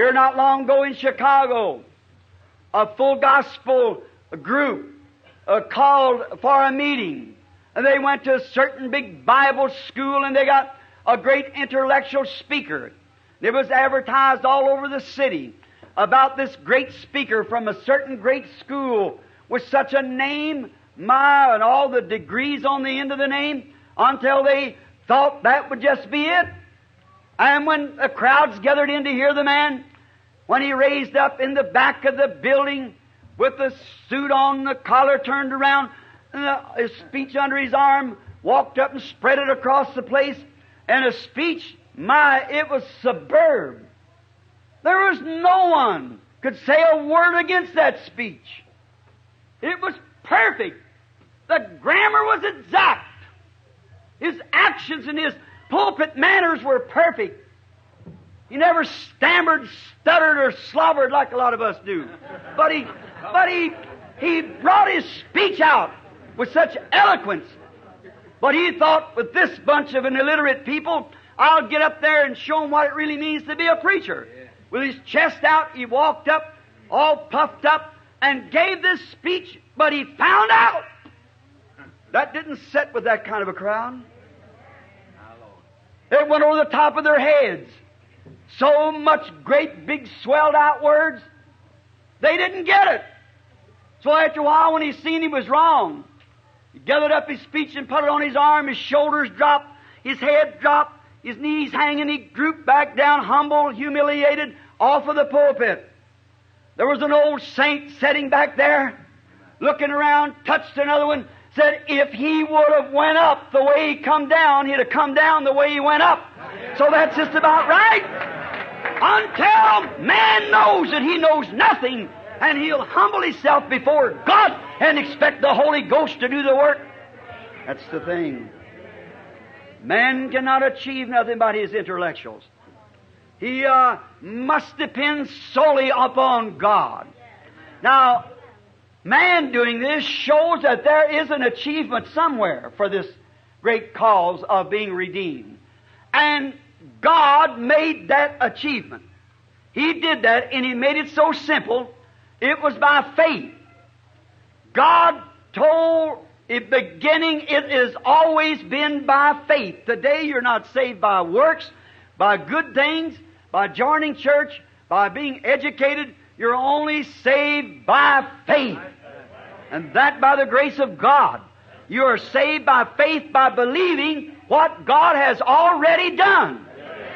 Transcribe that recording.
Here not long ago in Chicago, a full gospel group called for a meeting. And they went to a certain big Bible school and they got a great intellectual speaker. It was advertised all over the city about this great speaker from a certain great school with such a name, and all the degrees on the end of the name, until they thought that would just be it. And when the crowds gathered in to hear the man, when he raised up in the back of the building with the suit on, the collar turned around, and his speech under his arm, walked up and spread it across the place, and a speech, it was superb. There was no one could say a word against that speech. It was perfect. The grammar was exact. His actions and his pulpit manners were perfect. He never stammered, stuttered, or slobbered like a lot of us do. But he brought his speech out with such eloquence. But he thought, with this bunch of an illiterate people, I'll get up there and show them what it really means to be a preacher. With his chest out, he walked up, all puffed up, and gave this speech, but he found out that didn't sit with that kind of a crowd. It went over the top of their heads. So much great big swelled out words, they didn't get it. So after a while, when he seen he was wrong, he gathered up his speech and put it on his arm, his shoulders dropped, his head dropped, his knees hanging, he drooped back down, humble, humiliated, off of the pulpit. There was an old saint sitting back there, looking around, touched another one, said if he would have went up the way he come down, he'd have come down the way he went up. So that's just about right. Until man knows that he knows nothing, and he'll humble himself before God and expect the Holy Ghost to do the work. That's the thing. Man cannot achieve nothing by his intellectuals. He must depend solely upon God. Now, man doing this shows that there is an achievement somewhere for this great cause of being redeemed. And God made that achievement. He did that, and He made it so simple. It was by faith. God told in the beginning it has always been by faith. Today you're not saved by works, by good things, by joining church, by being educated. You're only saved by faith. And that by the grace of God. You are saved by faith by believing what God has already done.